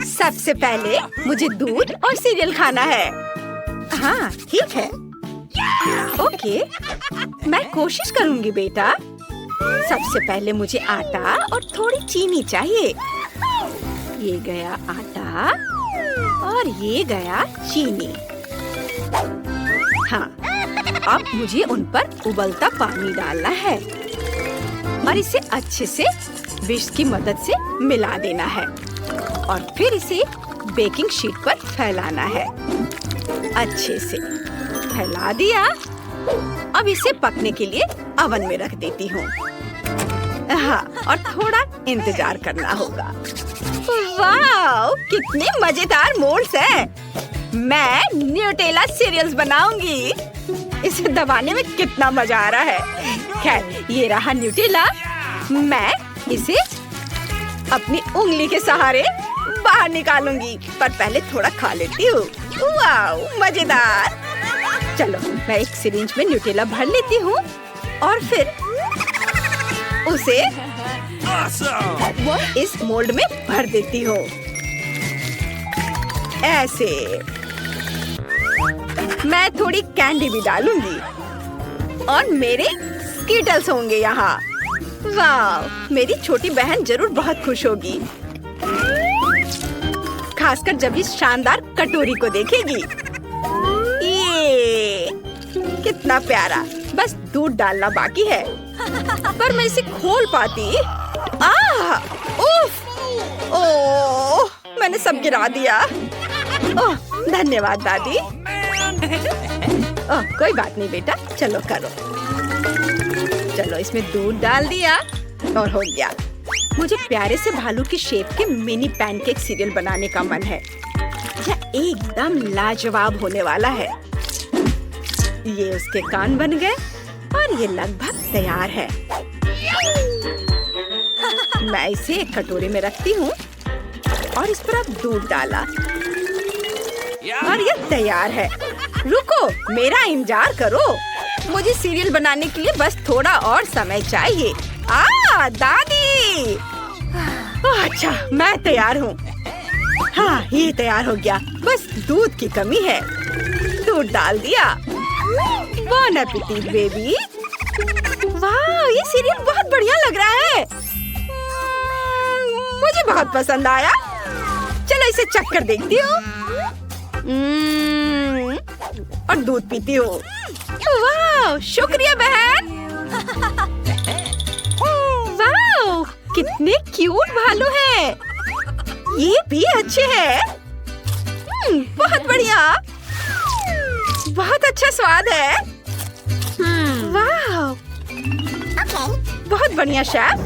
सबसे पहले मुझे दूध और सीरियल खाना है। हाँ ठीक है, ओके, मैं कोशिश करूंगी बेटा। सबसे पहले मुझे आटा और थोड़ी चीनी चाहिए। ये गया आटा और ये गया चीनी। हाँ, अब मुझे उन पर उबलता पानी डालना है और इसे अच्छे से विस्क की मदद से मिला देना है और फिर इसे बेकिंग शीट पर फैलाना है। अच्छे से फैला दिया। अब इसे पकने के लिए ओवन में रख देती हूँ। हाँ, और थोड़ा इंतजार करना होगा। वाह, कितने मजेदार मोल्ड्स हैं। मैं न्यूटेला सीरियल्स बनाऊंगी। इसे दबाने में कितना मजा आ रहा है। खैर, ये रहा न्यूटेला। मैं इसे अपनी उंगली के सहारे बाहर निकालूंगी, पर पहले थोड़ा खा लेती हूँ। वाह, मजेदार। चलो, मैं एक सिरिंज में न्यूटेला भर लेती हूँ और फिर उसे इस मोल्ड में भर देती हूँ। ऐसे मैं थोड़ी कैंडी भी डालूंगी और मेरे स्कीटल्स होंगे यहाँ। वाह, मेरी छोटी बहन जरूर बहुत खुश होगी, खासकर जब इस शानदार कटोरी को देखेगी। ये कितना प्यारा। बस दूध डालना बाकी है, पर मैं इसे खोल पाती। उफ! ओह, मैंने सब गिरा दिया। ओह, धन्यवाद दादी। ओह, कोई बात नहीं बेटा, चलो करो। चलो, इसमें दूध डाल दिया और हो गया। मुझे प्यारे से भालू की शेप के मिनी पैनकेक सीरियल बनाने का मन है। यह एकदम लाजवाब होने वाला है। ये उसके कान बन गए और ये लगभग तैयार है। मैं इसे एक कटोरे में रखती हूँ और इस पर अब दूध डाला और ये तैयार है। रुको, मेरा इंतजार करो। मुझे सीरियल बनाने के लिए बस थोड़ा और समय चाहिए। दादी! अच्छा, मैं तैयार हूँ। हाँ, ये तैयार हो गया। बस दूध की कमी है। दूध डाल दिया। बॉन एपेटिट बेबी। वाह, ये सीरियल बहुत बढ़िया लग रहा है। मुझे बहुत पसंद आया। चलो, इसे चख कर देखती हूँ और दूध पीती हूँ। वाह, शुक्रिया बहन। वाह, कितने क्यूट भालू हैं। ये भी अच्छे हैं। बहुत बढ़िया। बहुत अच्छा स्वाद है। वाह, बहुत बढ़िया शेफ।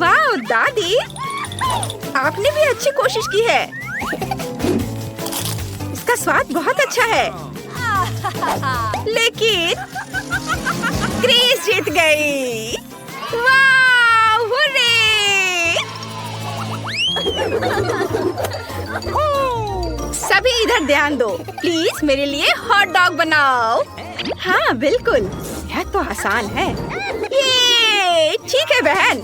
वाह दादी, आपने भी अच्छी कोशिश की है। इसका स्वाद बहुत अच्छा है। लेकिन ग्रेस जीत गई। वाह, हुर्रे! सभी इधर ध्यान दो। प्लीज मेरे लिए हॉट डॉग बनाओ। हाँ बिल्कुल, यह तो आसान है। ये ठीक है बहन।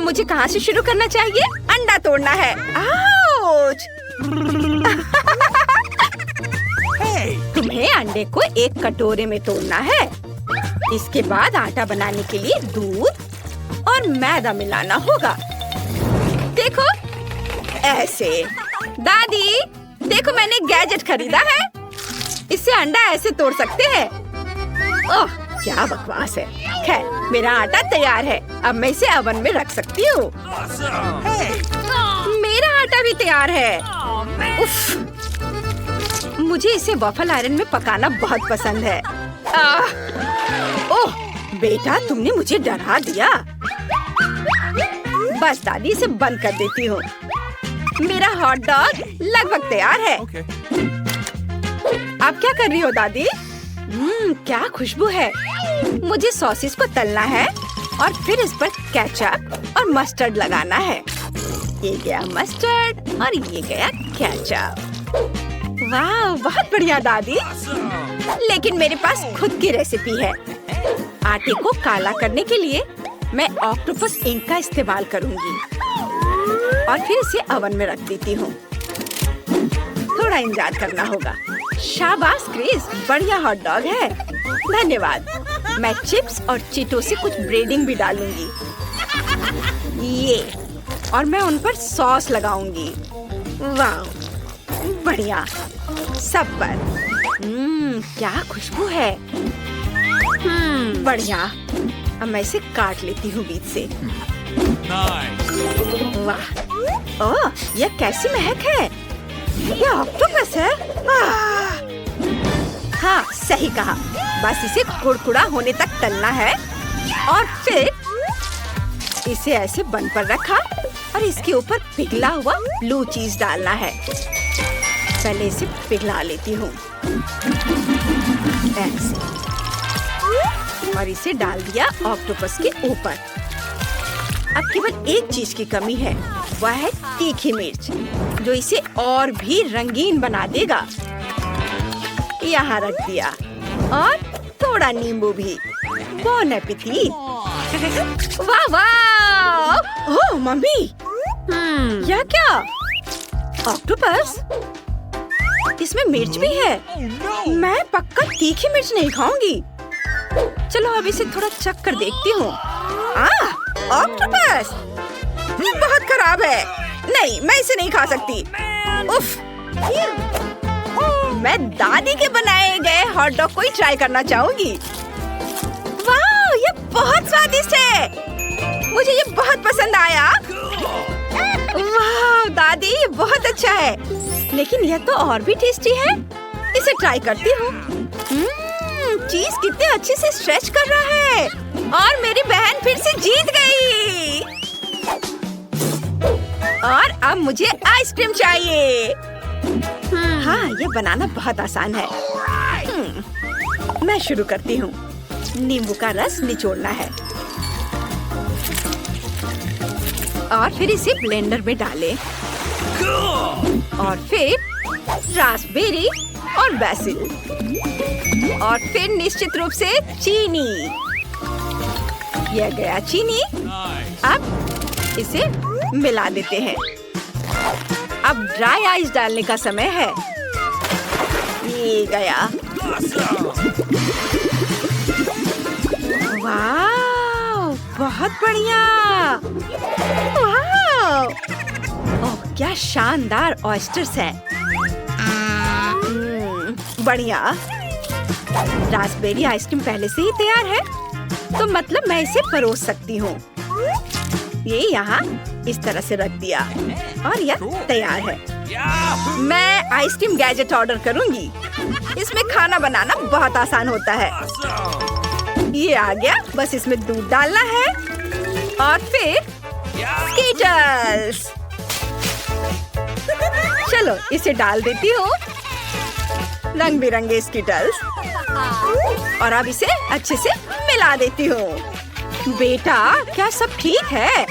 मुझे कहाँ से शुरू करना चाहिए? अंडा तोड़ना है। आउच! तुम्हें अंडे को एक कटोरे में तोड़ना है। इसके बाद आटा बनाने के लिए दूध और मैदा मिलाना होगा। देखो, ऐसे। दादी, देखो मैंने गैजेट खरीदा है। इससे अंडा ऐसे तोड़ सकते हैं। ओह, क्या बकवास है। खैर, मेरा आटा तैयार है। अब मैं इसे ओवन में रख सकती हूँ। मेरा आटा भी तैयार है। उफ, मुझे इसे वॉफल आयरन में पकाना बहुत पसंद है। ओह, बेटा तुमने मुझे डरा दिया। बस दादी, इसे बंद कर देती हूँ। मेरा हॉट डॉग लगभग तैयार है। आप क्या कर रही हो दादी? क्या खुशबू है। मुझे सॉसेस को तलना है और फिर इस पर केचप और मस्टर्ड लगाना है। ये गया मस्टर्ड और ये गया केचप। वाह, बहुत बढ़िया दादी। लेकिन मेरे पास खुद की रेसिपी है। आटे को काला करने के लिए मैं ऑक्टोपस इंक का इस्तेमाल करूंगी और फिर इसे ओवन में रख देती हूँ। थोड़ा इंतजार करना होगा। शाबाश क्रिस, बढ़िया हॉट डॉग है। धन्यवाद। मैं चिप्स और चीटो से कुछ ब्रेडिंग भी डालूंगी। ये, और मैं उन पर सॉस लगाऊंगी। वाह, बढ़िया। सब पर। क्या खुशबू है। बढ़िया। अब मैं इसे काट लेती हूँ बीच से। वाह, ओह, यह कैसी महक है। यह ऑक्टोपस है। हाँ, सही कहा। बस इसे कुड़कुड़ा होने तक तलना है और फिर इसे ऐसे बन पर रखा और इसके ऊपर पिघला हुआ ब्लू चीज डालना है। पहले इसे पिघला लेती हूँ ऐसे, और इसे डाल दिया ऑक्टोपस के ऊपर। अब केवल एक चीज की कमी है, वह है तीखी मिर्च, जो इसे और भी रंगीन बना देगा। यहाँ रख दिया, और थोड़ा नींबू भी। बॉन एपेटिट। वाह वाह! ओह मम्मी, यह क्या? ऑक्टोपस? इसमें मिर्च भी है। मैं पक्का तीखी मिर्च नहीं खाऊंगी। चलो अब इसे थोड़ा चख कर देखती हूँ। ऑक्टोपस! ये बहुत खराब है। नहीं, मैं इसे नहीं खा सकती। उफ! मैं दादी के बनाए गए हॉट डॉग को ही ट्राई करना चाहूंगी। वाह, ये बहुत स्वादिष्ट है। मुझे ये बहुत पसंद आया। वाह दादी, ये बहुत अच्छा है। लेकिन यह तो और भी टेस्टी है। इसे ट्राई करती हूँ। चीज कितने अच्छे से स्ट्रेच कर रहा है, और मेरी बहन फिर से जीत गई। और अब मुझे आइसक्रीम चाहिए। हाँ, ये बनाना बहुत आसान है। मैं शुरू करती हूँ। नींबू का रस निचोड़ना है और फिर इसे ब्लेंडर में डालें, और फिर रास्पबेरी और बेसिल, और फिर निश्चित रूप से चीनी। यह गया चीनी। अब इसे मिला देते हैं। अब ड्राई आइस डालने का समय है। ये गया। वाह, बहुत बढ़िया। वाह, ओह क्या शानदार ऑयस्टर्स हैं। बढ़िया। रास्पबेरी आइसक्रीम पहले से ही तैयार है, तो मतलब मैं इसे परोस सकती हूँ। ये यहाँ इस तरह से रख दिया और यह तैयार है। मैं आइसक्रीम गैजेट ऑर्डर करूँगी। इसमें खाना बनाना बहुत आसान होता है। ये आ गया, बस इसमें दूध डालना है और फिर स्कीटल्स। चलो इसे डाल देती हूँ, रंग बिरंगे स्कीटल्स, और अब इसे अच्छे से मिला देती हूँ। बेटा, क्या सब ठीक है?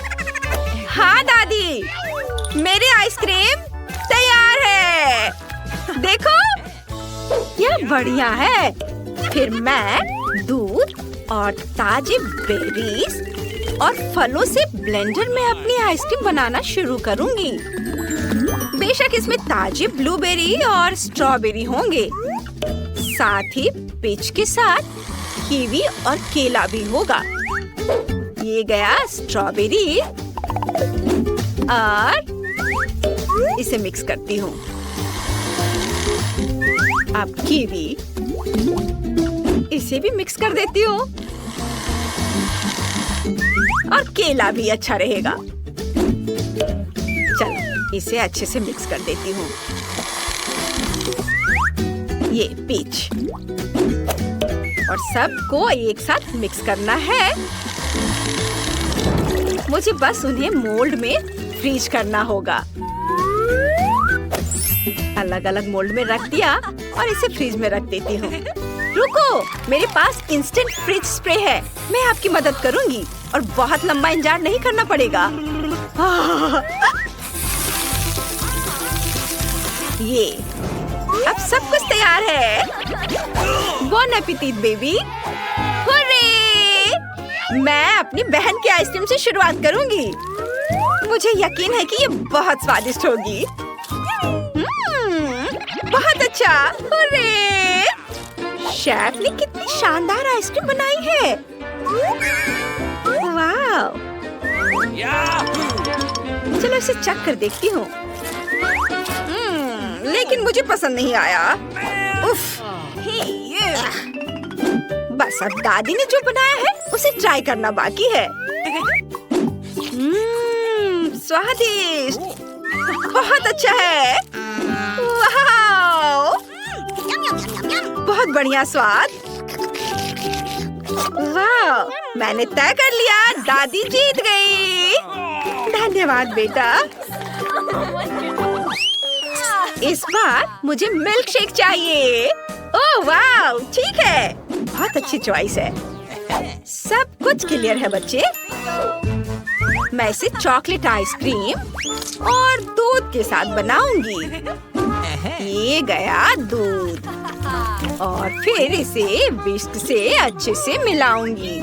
हाँ दादी, मेरी आइसक्रीम तैयार है। देखो, यह बढ़िया है। फिर मैं दूध और ताजे बेरीज और फलों से ब्लेंडर में अपनी आइसक्रीम बनाना शुरू करूंगी। बेशक इसमें ताजे ब्लूबेरी और स्ट्रॉबेरी होंगे, साथ ही पीच के साथ कीवी और केला भी होगा। ये गया स्ट्रॉबेरी, और इसे मिक्स करती हूँ। अब कीवी, इसे भी मिक्स कर देती हूँ, और केला भी अच्छा रहेगा। चलो इसे अच्छे से मिक्स कर देती हूँ। ये पीच, और सबको एक साथ मिक्स करना है। मुझे बस उन्हें मोल्ड में फ्रीज करना होगा। अलग अलग मोल्ड में रख दिया और इसे फ्रीज में रख देती हूँ। रुको, मेरे पास इंस्टेंट फ्रिज स्प्रे है। मैं आपकी मदद करूँगी और बहुत लंबा इंतजार नहीं करना पड़ेगा। ये, अब सब कुछ तैयार है। बॉन एपेटिट बेबी। हुर्रे! मैं अपनी बहन की आइसक्रीम से शुरुआत करूंगी। मुझे यकीन है कि ये बहुत स्वादिष्ट होगी। बहुत अच्छा। अरे शेफ ने कितनी शानदार आइसक्रीम बनाई है। वाह, चलो इसे चख कर देखती हूँ। लेकिन मुझे पसंद नहीं आया। उफ, बस अब दादी ने जो बनाया है उसे ट्राई करना बाकी है। स्वादिष्ट, बहुत अच्छा है। वाह, बहुत बढ़िया स्वाद। वाह, मैंने तय कर लिया, दादी जीत गई। धन्यवाद बेटा। इस बार मुझे मिल्क शेक चाहिए। ओह वाह, ठीक है, बहुत अच्छी चॉइस है। सब कुछ क्लियर है बच्चे। मैं इसे चॉकलेट आइसक्रीम और दूध के साथ बनाऊंगी। ये गया दूध और फिर इसे विस्क से अच्छे से मिलाऊंगी।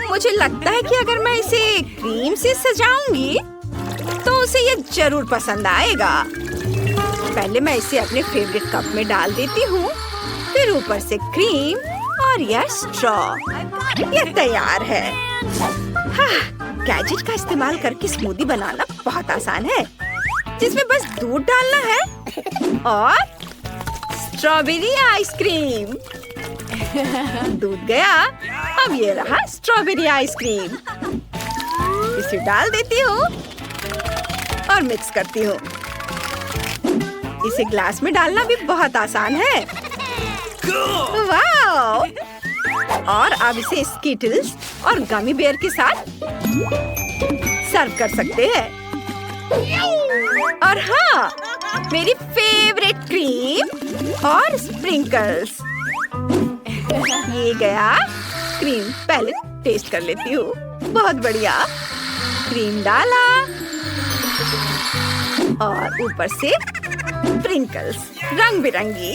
मुझे लगता है कि अगर मैं इसे क्रीम से सजाऊंगी तो उसे ये जरूर पसंद आएगा। पहले मैं इसे अपने फेवरेट कप में डाल देती हूँ, फिर ऊपर से क्रीम और यह स्ट्रॉ। यह तैयार है। गैजेट का इस्तेमाल करके स्मूदी बनाना बहुत आसान है, जिसमें बस दूध डालना है और स्ट्रॉबेरी आइसक्रीम। दूध गया, अब ये रहा स्ट्रॉबेरी आइसक्रीम। इसे डाल देती हूँ और मिक्स करती हूँ। इसे ग्लास में डालना भी बहुत आसान है। वाह! और अब इसे स्कीटल्स और गमी बेयर के साथ सर्व कर सकते हैं। और हाँ, मेरी फेवरेट क्रीम और स्प्रिंकल्स। ये गया क्रीम। पहले टेस्ट कर लेती हूँ। बहुत बढ़िया। क्रीम डाला और ऊपर से स्प्रिंकल्स रंग बिरंगी।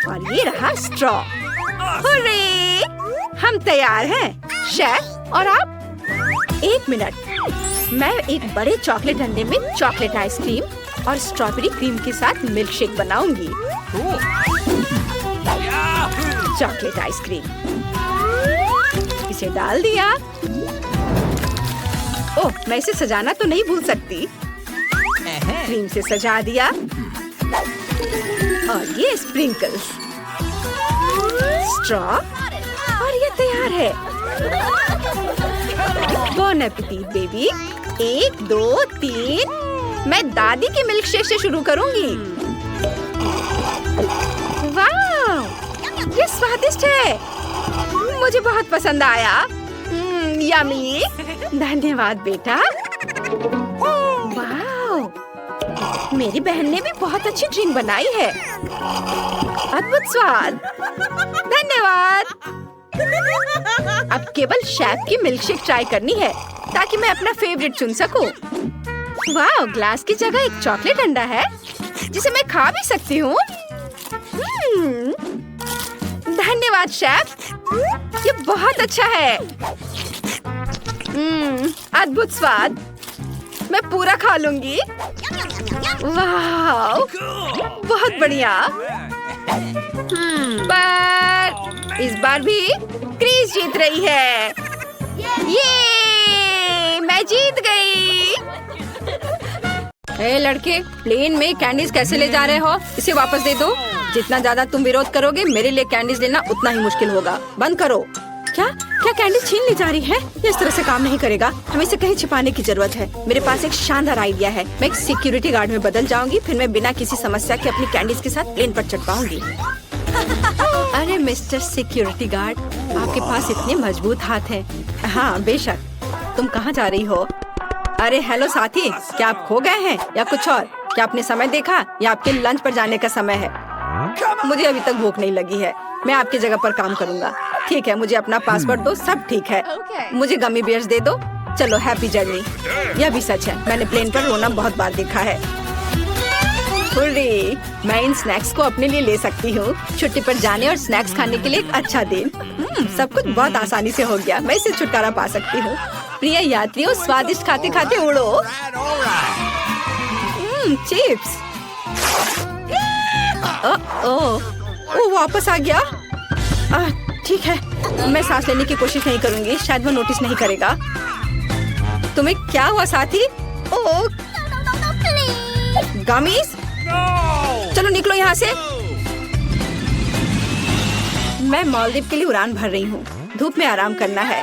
और ये रहा स्ट्रॉ। हुर्रे! हम तैयार हैं। शेफ और आप? एक मिनट, मैं एक बड़े चॉकलेट अंडे में चॉकलेट आइसक्रीम और स्ट्रॉबेरी क्रीम के साथ मिल्क शेक बनाऊंगी। चॉकलेट आइसक्रीम, इसे डाल दिया। ओह, मैं इसे सजाना तो नहीं भूल सकती। क्रीम से सजा दिया और ये स्प्रिंकल्स, स्ट्रॉ, और ये तैयार है। Bone appétit baby. 1 2 3। मैं दादी के मिल्क शेक से शुरू करूंगी। वाह, ये स्वादिष्ट है। मुझे बहुत पसंद आया। यम्मी। धन्यवाद बेटा। वाह, मेरी बहन ने भी बहुत अच्छी ड्रिंक बनाई है। अद्भुत स्वाद। धन्यवाद। अब केवल शेफ की मिल्कशेक ट्राई करनी है ताकि मैं अपना फेवरेट चुन सकूं। वाह, ग्लास की जगह एक चॉकलेट अंडा है जिसे मैं खा भी सकती हूँ। धन्यवाद शेफ, ये बहुत अच्छा है। अद्भुत स्वाद। मैं पूरा खा लूंगी। वाह, बहुत बढ़िया। पर इस बार भी क्रीज जीत रही है। ये मैं जीत गई। ए लड़के, प्लेन में कैंडीज कैसे ले जा रहे हो? इसे वापस दे दो। जितना ज्यादा तुम विरोध करोगे, मेरे लिए कैंडीज लेना उतना ही मुश्किल होगा। बंद करो। क्या कैंडीज छीन ली जा रही है? ये इस तरह से काम नहीं करेगा। हमें इसे कहीं छिपाने की जरूरत है। मेरे पास एक शानदार आइडिया है। मैं एक सिक्योरिटी गार्ड में बदल जाऊंगी, फिर मैं बिना किसी समस्या के अपनी कैंडीज के साथ प्लेन पर चढ़ पाऊंगी। अरे मिस्टर सिक्योरिटी गार्ड, आपके पास इतने मजबूत हाथ हैं। हाँ बेशक। तुम कहाँ जा रही हो? अरे हेलो साथी, क्या आप खो गए हैं या कुछ और? क्या आपने समय देखा या आपके लंच पर जाने का समय है? मुझे अभी तक भूख नहीं लगी है। मैं आपकी जगह पर काम करूंगा। ठीक है, मुझे अपना पासवर्ड दो, सब ठीक है। मुझे गमी बियर्स दे दो। चलो, हैप्पी जर्नी। यह भी सच है, मैंने प्लेन पर रोना बहुत बार देखा है। हुर्रे! मैं इन स्नैक्स को अपने लिए ले सकती हूँ। छुट्टी पर जाने और स्नैक्स खाने के लिए एक अच्छा दिन। सब कुछ बहुत आसानी से हो गया। मैं इससे छुटकारा पा सकती हूँ। प्रिय यात्रियों, स्वादिष्ट खाते खाते उड़ो। चिप्स। ओ, वापस आ गया। ठीक है, मैं सांस लेने की कोशिश नहीं करूंगी। शायद वो नोटिस नहीं करेगा। तुम्हें क्या हुआ साथी? ओह, गमीज, चलो निकलो यहाँ से। मैं मालदीव के लिए उड़ान भर रही हूँ। धूप में आराम करना है।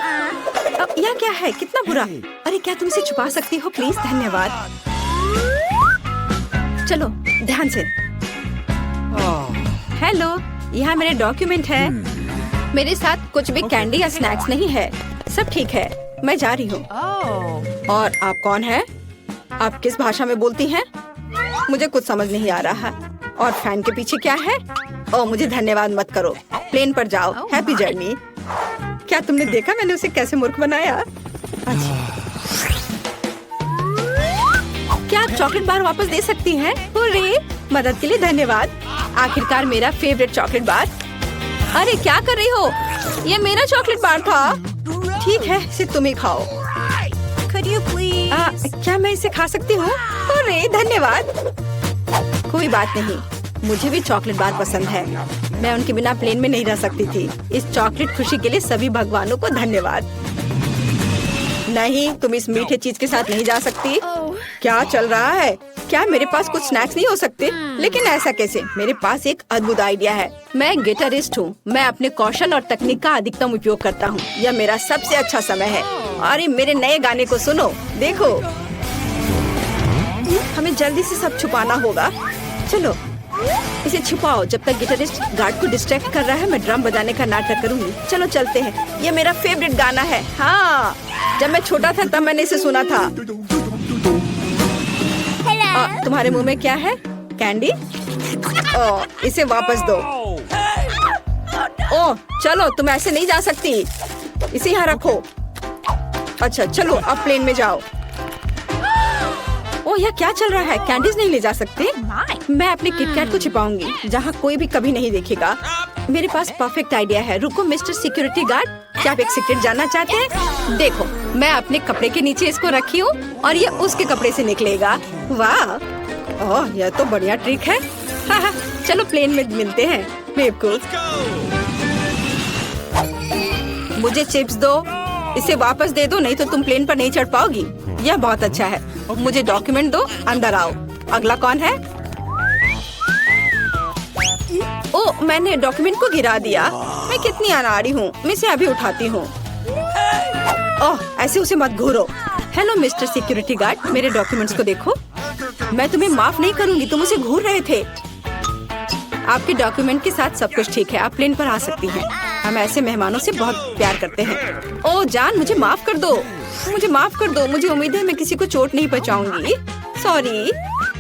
अब यह क्या है? कितना बुरा। अरे क्या तुम इसे छुपा सकती हो प्लीज? धन्यवाद। चलो ध्यान से। हेलो, यहाँ मेरे डॉक्यूमेंट है। मेरे साथ कुछ भी कैंडी या स्नैक्स नहीं है। सब ठीक है, मैं जा रही हूँ। और आप कौन है? आप किस भाषा में बोलती हैं? मुझे कुछ समझ नहीं आ रहा। और फैन के पीछे क्या है? ओह, मुझे धन्यवाद मत करो। प्लेन पर जाओ। Happy journey. क्या तुमने देखा मैंने उसे कैसे मूर्ख बनाया? अच्छा, क्या आप चॉकलेट बार वापस दे सकती हैं? हुर्रे! मदद के लिए धन्यवाद। आखिरकार मेरा फेवरेट चॉकलेट बार। अरे क्या कर रही हो? ये मेरा चॉकलेट बार था। ठीक है, इसे तुम ही खाओ। Could you please? क्या मैं इसे खा सकती हूँ? अरे धन्यवाद। कोई बात नहीं, मुझे भी चॉकलेट बार पसंद है। मैं उनके बिना प्लेन में नहीं रह सकती थी। इस चॉकलेट खुशी के लिए सभी भगवानों को धन्यवाद। नहीं, तुम इस मीठे चीज के साथ नहीं जा सकती। क्या चल रहा है? क्या मेरे पास कुछ स्नैक्स नहीं हो सकते? लेकिन ऐसा कैसे? मेरे पास एक अद्भुत आइडिया है। मैं एक गिटारिस्ट हूँ। मैं अपने कौशल और तकनीक का अधिकतम उपयोग करता हूँ। यह मेरा सबसे अच्छा समय है। अरे मेरे नए गाने को सुनो, देखो। हमें जल्दी से सब छुपाना होगा। चलो इसे छुपाओ। जब तक गिटारिस्ट गार्ड को डिस्ट्रैक्ट कर रहा है, मैं ड्रम बजाने का नाटक करूंगी। चलो चलते हैं। ये मेरा फेवरेट गाना है। हाँ, जब मैं छोटा था तब मैंने इसे सुना था। तुम्हारे मुंह में क्या है? कैंडी? इसे वापस दो। ओह, चलो तुम ऐसे नहीं जा सकती। इसे यहाँ रखो। अच्छा चलो, अब प्लेन में जाओ। ओह, यह क्या चल रहा है? कैंडीज नहीं ले जा सकते? मैं अपने किटकैट को छिपाऊंगी जहाँ कोई भी कभी नहीं देखेगा। मेरे पास परफेक्ट आइडिया है। रुको मिस्टर सिक्योरिटी गार्ड, क्या आप एक सीक्रेट जानना चाहते हैं? देखो, मैं अपने कपड़े के नीचे इसको रखी हूँ और ये उसके कपड़े से निकलेगा। वाह, ओह यह तो बढ़िया ट्रिक है। हाँ, चलो प्लेन में मिलते हैं। बेवकूफ, मुझे चिप्स दो। इसे वापस दे दो, नहीं तो तुम प्लेन पर नहीं चढ़ पाओगी। यह बहुत अच्छा है। मुझे डॉक्यूमेंट दो। अंदर आओ। अगला कौन है? ओह, मैंने डॉक्यूमेंट को गिरा दिया। मैं कितनी अनाड़ी हूँ। मैं इसे अभी उठाती हूँ। ओह, ऐसे उसे मत घूरो। हेलो मिस्टर सिक्योरिटी गार्ड, मेरे डॉक्यूमेंट्स को देखो। मैं तुम्हें माफ नहीं करूंगी, तुम उसे घूर रहे थे। आपके डॉक्यूमेंट के साथ सब कुछ ठीक है। आप प्लेन पर आ सकती हैं। हम ऐसे मेहमानों से बहुत प्यार करते हैं। ओह जान, मुझे माफ कर दो। मुझे माफ कर दो। मुझे उम्मीद है मैं किसी को चोट नहीं पहुंचाऊंगी। सॉरी।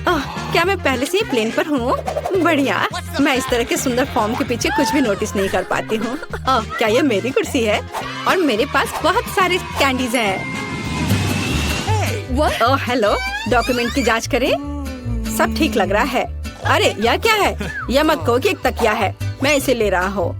क्या मैं पहले से ही प्लेन पर हूँ? बढ़िया। मैं इस तरह के सुंदर फॉर्म के पीछे कुछ भी नोटिस नहीं कर पाती हूँ। क्या ये मेरी कुर्सी है? और मेरे पास बहुत सारे कैंडीज हैं। ओह हेलो, डॉक्यूमेंट की जांच करें। सब ठीक लग रहा है। अरे यह क्या है? यह मत कहो कि एक तकिया है। मैं इसे ले रहा हूँ।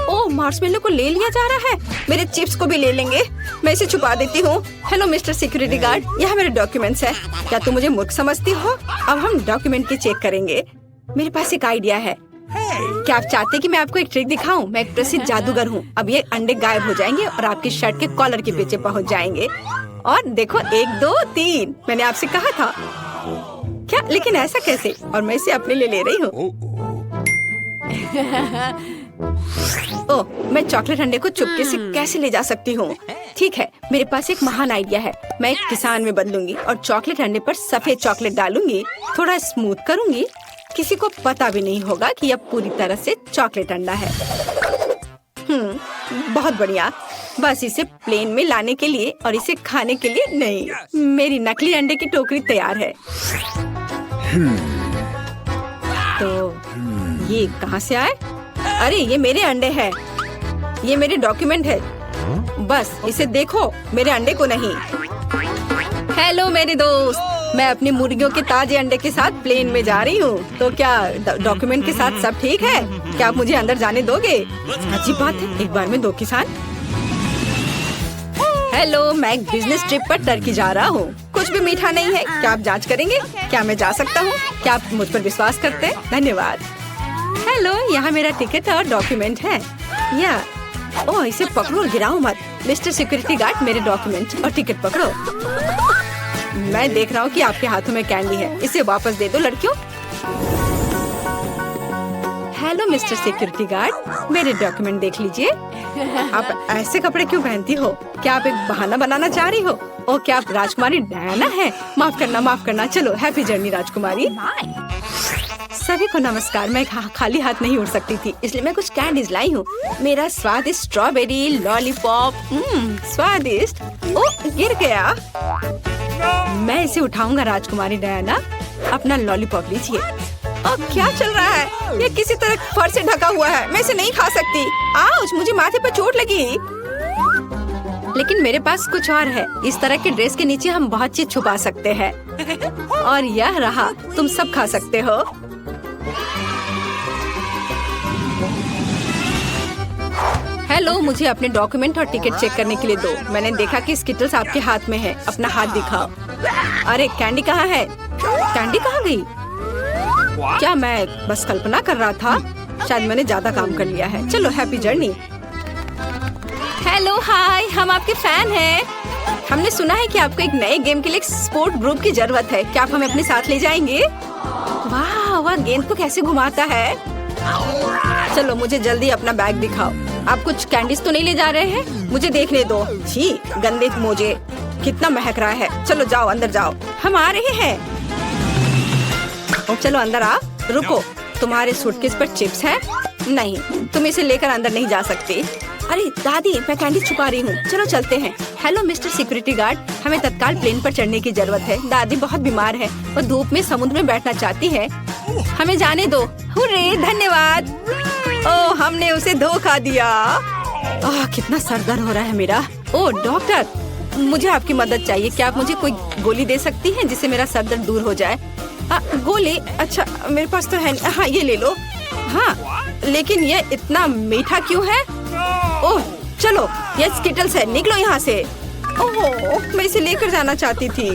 ओह, मार्शमेलो को ले लिया जा रहा है। मेरे चिप्स को भी ले लेंगे। मैं इसे छुपा देती हूँ। हेलो मिस्टर सिक्योरिटी गार्ड, यह मेरे डॉक्यूमेंट्स है। क्या तुम मुझे मूर्ख समझती हो? अब हम डॉक्यूमेंट की चेक करेंगे। मेरे पास एक आइडिया है। क्या आप चाहते कि मैं आपको एक ट्रिक दिखाऊं? मैं एक प्रसिद्ध जादूगर हूँ। अब ये अंडे गायब हो जाएंगे और आपकी शर्ट के कॉलर के पीछे पहुँच जाएंगे। और देखो, 1 2 3। मैंने आपसे कहा था। क्या? लेकिन ऐसा कैसे? और मैं इसे अपने लिए ले रही हूँ। ओह, मैं चॉकलेट अंडे को चुपके से कैसे ले जा सकती हूँ? ठीक है, मेरे पास एक महान आइडिया है। मैं एक किसान में बदलूंगी और चॉकलेट अंडे पर सफेद चॉकलेट डालूंगी। थोड़ा स्मूथ करूंगी। किसी को पता भी नहीं होगा कि यह पूरी तरह से चॉकलेट अंडा है। बहुत बढ़िया। बस इसे प्लेन में लाने के लिए और इसे खाने के लिए नहीं। मेरी नकली अंडे की टोकरी तैयार है। तो ये कहाँ से आए? अरे ये मेरे अंडे हैं। ये मेरे डॉक्यूमेंट है। बस इसे देखो, मेरे अंडे को नहीं। हेलो मेरे दोस्त, मैं अपनी मुर्गियों के ताजे अंडे के साथ प्लेन में जा रही हूँ। तो क्या डॉक्यूमेंट के साथ सब ठीक है? क्या आप मुझे अंदर जाने दोगे? अजीब बात है, एक बार में 2 किसान। हेलो, मैं एक बिजनेस ट्रिप पर टर्की जा रहा हूँ। कुछ भी मीठा नहीं है। क्या आप जांच करेंगे? क्या मैं जा सकता हूँ? क्या आप मुझ पर विश्वास करते हैं? धन्यवाद। हेलो, यहाँ मेरा टिकट और डॉक्यूमेंट है। या ओह, इसे पकड़ो और गिराओ मत। मिस्टर सिक्योरिटी गार्ड, मेरे डॉक्यूमेंट और टिकट पकड़ो। मैं देख रहा हूँ कि आपके हाथों में कैंडी है। इसे वापस दे दो लड़कियों। हेलो मिस्टर सिक्योरिटी गार्ड, मेरे डॉक्यूमेंट देख लीजिए। आप ऐसे कपड़े क्यों पहनती हो? क्या आप एक बहाना बनाना चाह रही हो? ओ, क्या आप राजकुमारी डायना है? माफ करना। चलो, हैप्पी जर्नी राजकुमारी। सभी को नमस्कार। मैं खाली हाथ नहीं उड़ सकती थी, इसलिए मैं कुछ कैंडीज लाई हूँ। मेरा स्वादिष्ट स्ट्रॉबेरी लॉलीपॉप, स्वादिष्ट। ओ, गिर गया। मैं इसे उठाऊंगा राजकुमारी डायना। अपना लॉलीपॉप लीजिए। अब क्या चल रहा है? ये किसी तरह फर से ढका हुआ है। मैं इसे नहीं खा सकती। आउच, मुझे माथे पर चोट लगी। लेकिन मेरे पास कुछ और है। इस तरह के ड्रेस के नीचे हम बहुत चीज छुपा सकते हैं। और यह रहा, तुम सब खा सकते हो। हेलो, मुझे अपने डॉक्यूमेंट और टिकट चेक करने के लिए दो। मैंने देखा कि स्किटल्स आपके हाथ में है। अपना हाथ दिखाओ। अरे, कैंडी कहाँ है? कैंडी कहाँ गई? क्या मैं बस कल्पना कर रहा था? शायद मैंने ज्यादा काम कर लिया है। चलो, हैप्पी जर्नी। हेलो, हाय, हम आपके फैन हैं। हमने सुना है कि आपको एक नए गेम के लिए एक सपोर्ट ग्रुप की जरूरत है। क्या आप हमें अपने साथ ले जाएंगे? वाह, वह गेंद को कैसे घुमाता है। चलो, मुझे जल्दी अपना बैग दिखाओ। आप कुछ कैंडीज तो नहीं ले जा रहे हैं? मुझे देखने दो। छी, गंदे मोजे, कितना महक रहा है। चलो जाओ, अंदर जाओ। हम आ रहे हैं। चलो अंदर आ। रुको, तुम्हारे सूटकेस पर चिप्स है? नहीं, तुम इसे लेकर अंदर नहीं जा सकती। अरे दादी, मैं कैंडी छुपा रही हूँ। चलो चलते हैं। हेलो मिस्टर सिक्योरिटी गार्ड, हमें तत्काल प्लेन पर चढ़ने की जरूरत है। दादी बहुत बीमार है और धूप में समुद्र में बैठना चाहती है। हमें जाने दो। हुर्रे, धन्यवाद। ओह, हमने उसे धोखा दिया। कितना सर दर्द हो रहा है मेरा। ओह डॉक्टर, मुझे आपकी मदद चाहिए। क्या आप मुझे कोई गोली दे सकती हैं जिससे मेरा सर दर्द दूर हो जाए? गोली? अच्छा, मेरे पास तो है। हाँ, ये ले लो। हाँ, लेकिन ये इतना मीठा क्यों है? ओह, चलो, ये स्किटल्स है। निकलो यहाँ से। ओह, मैं इसे लेकर जाना चाहती थी।